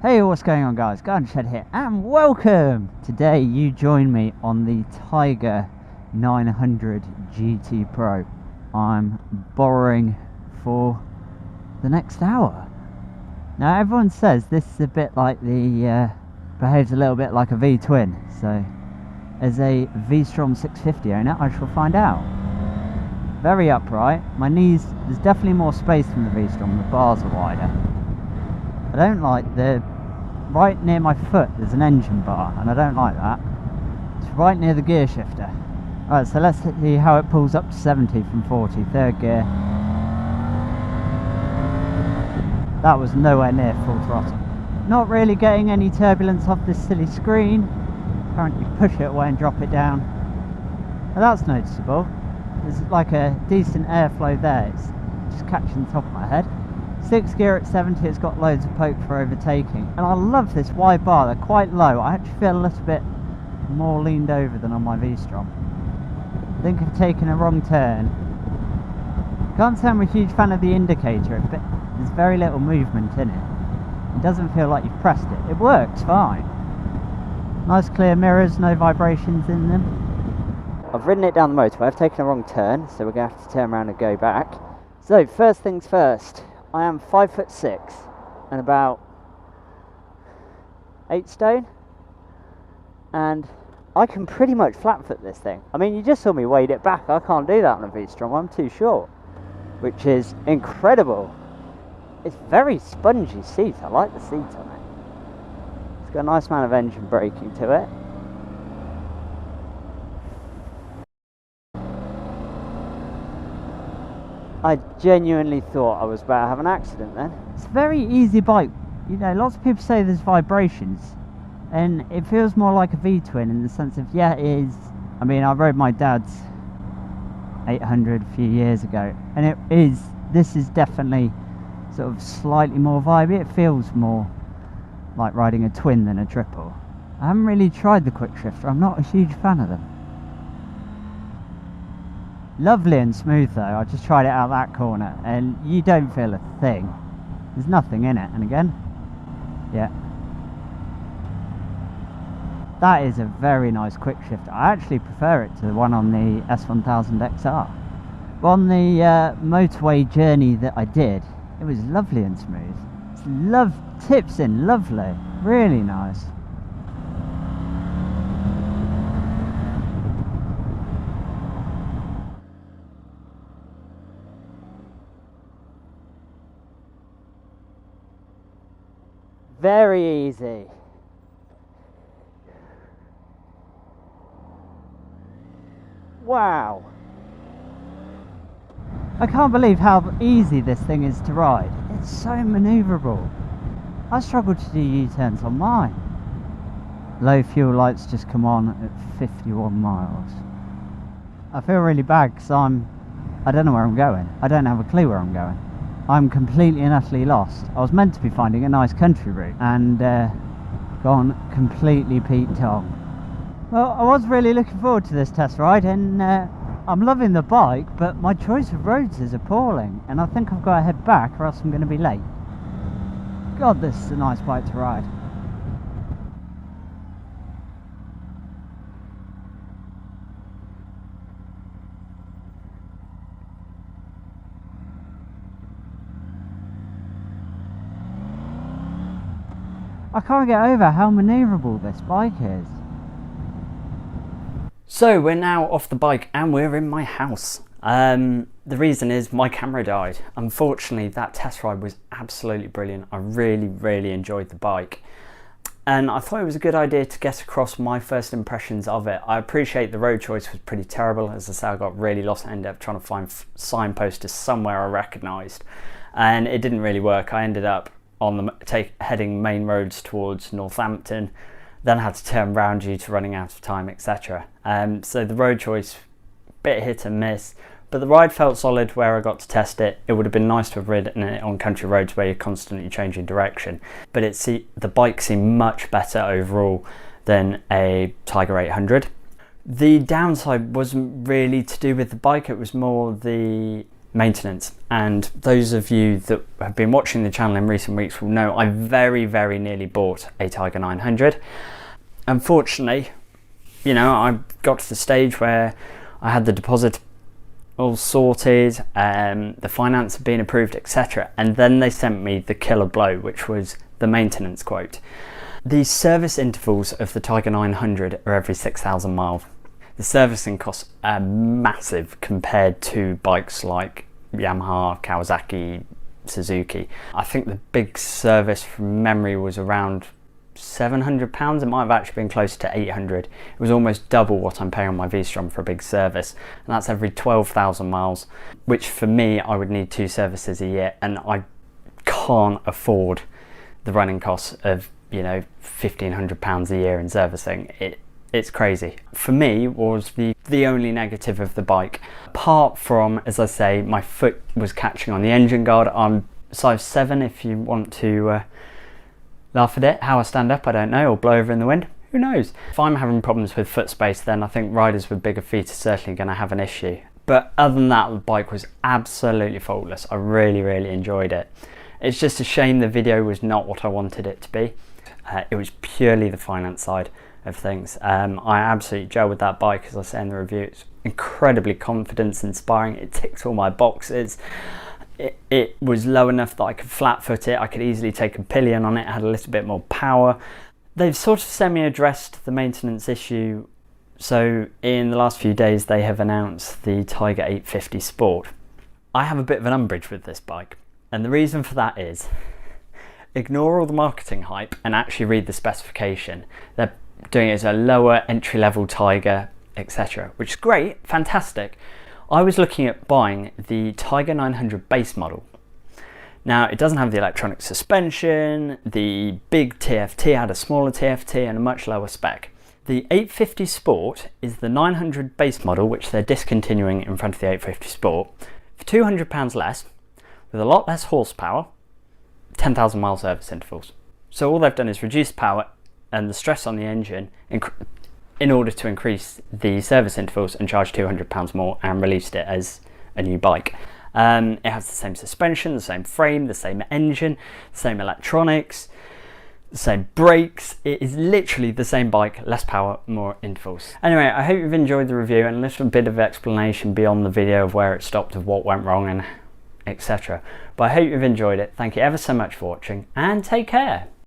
Hey, what's going on guys? Garden Shed here and welcome! Today you join me on the Tiger 900 GT Pro. I'm borrowing for the next hour. Now everyone says this is a bit like behaves a little bit like a V-twin, so as a V-Strom 650 owner I shall find out. Very upright, my knees, there's definitely more space than the V-Strom, the bars are wider. I don't like right near my foot there's an engine bar and I don't like that. It's right near the gear shifter. Alright, so let's see how it pulls up to 70 from 40, third gear. That was nowhere near full throttle. Not really getting any turbulence off this silly screen. Currently push it away and drop it down. Now that's noticeable. There's like a decent airflow there, it's just catching the top of my head. 6th gear at 70, it's got loads of poke for overtaking. And I love this wide bar, they're quite low. I actually feel a little bit more leaned over than on my V-Strom. I think I've taken a wrong turn. Can't say I'm a huge fan of the indicator, but there's very little movement in it. It doesn't feel like you've pressed it. It works fine. Nice clear mirrors, no vibrations in them. I've ridden it down the motorway, I've taken a wrong turn, so we're going to have to turn around and go back. So first things first. I am 5'6" and about 8 stone, and I can pretty much flat foot this thing. I mean, you just saw me weight it back. I can't do that on a V-Strom, I'm too short, which is incredible. It's very spongy seat, I like the seat on it. It's got a nice amount of engine braking to it. I genuinely thought I was about to have an accident then. It's a very easy bike. You know, lots of people say there's vibrations, and it feels more like a V-twin in the sense of, yeah, it is. I mean, I rode my dad's 800 a few years ago, and this is definitely sort of slightly more vibey. It feels more like riding a twin than a triple. I haven't really tried the quick shifter. I'm not a huge fan of them. Lovely and smooth though. I just tried it out that corner and you don't feel a thing. There's nothing in it. And again, yeah, that is a very nice quick shifter. I actually prefer it to the one on the S1000XR. But on the motorway journey that I did, it was lovely and smooth. Tips in lovely, really nice. Very easy. Wow. I can't believe how easy this thing is to ride. It's so manoeuvrable. I struggle to do U-turns on mine. Low fuel lights just come on at 51 miles. I feel really bad because I don't know where I'm going. I don't have a clue where I'm going. I'm completely and utterly lost. I was meant to be finding a nice country route and gone completely Pete Tong. Well, I was really looking forward to this test ride, and I'm loving the bike, but my choice of roads is appalling, and I think I've got to head back or else I'm going to be late. God, this is a nice bike to ride. I can't get over how manoeuvrable this bike is. So we're now off the bike and we're in my house. The reason is my camera died. Unfortunately, that test ride was absolutely brilliant. I really enjoyed the bike. And I thought it was a good idea to get across my first impressions of it. I appreciate the road choice was pretty terrible. As I say, I got really lost. I ended up trying to find signposters somewhere I recognised. And it didn't really work. I ended up heading main roads towards Northampton, then had to turn round due to running out of time, etc. So the road choice, bit hit and miss, but the ride felt solid where I got to test it. It would have been nice to have ridden it on country roads where you're constantly changing direction, but the bike seemed much better overall than a Tiger 800. The downside wasn't really to do with the bike, it was more the maintenance. And those of you that have been watching the channel in recent weeks will know I very, very nearly bought a Tiger 900. Unfortunately, you know, I got to the stage where I had the deposit all sorted, the finance had been approved, etc. And then they sent me the killer blow, which was the maintenance quote. The service intervals of the Tiger 900 are every 6,000 miles. The servicing costs are massive compared to bikes like Yamaha, Kawasaki, Suzuki. I think the big service from memory was around £700. It might have actually been closer to 800. It was almost double what I'm paying on my V-Strom for a big service, and that's every 12,000 miles, which for me, I would need 2 services a year, and I can't afford the running costs of, you know, £1,500 a year in servicing. It's crazy. For me, was the only negative of the bike. Apart from, as I say, my foot was catching on the engine guard. I'm size 7 if you want to laugh at it. How I stand up, I don't know, or blow over in the wind, who knows? If I'm having problems with foot space, then I think riders with bigger feet are certainly going to have an issue. But other than that, the bike was absolutely faultless. I really, really enjoyed it. It's just a shame the video was not what I wanted it to be. It was purely the finance side of things. I absolutely gel with that bike, as I say in the review. It's incredibly confidence inspiring. It ticks all my boxes. It was low enough that I could flat foot it. I could easily take a pillion on it. It had a little bit more power. They've sort of semi-addressed the maintenance issue. So in the last few days, they have announced the Tiger 850 Sport. I have a bit of an umbrage with this bike. And the reason for that is, ignore all the marketing hype and actually read the specification. They're doing it as a lower entry-level Tiger, etc., which is great, fantastic. I was looking at buying the Tiger 900 base model. Now, it doesn't have the electronic suspension, the big TFT had a smaller TFT and a much lower spec. The 850 Sport is the 900 base model, which they're discontinuing in front of the 850 Sport, for £200 less, with a lot less horsepower, 10,000 mile service intervals. So all they've done is reduce power and the stress on the engine in order to increase the service intervals and charge £200 more, and released it as a new bike. It has the same suspension, the same frame, the same engine, the same electronics, the same brakes. It is literally the same bike, less power, more intervals. Anyway, I hope you've enjoyed the review and a little bit of explanation beyond the video of where it stopped, of what went wrong, and etc. But I hope you've enjoyed it. Thank you ever so much for watching, and take care.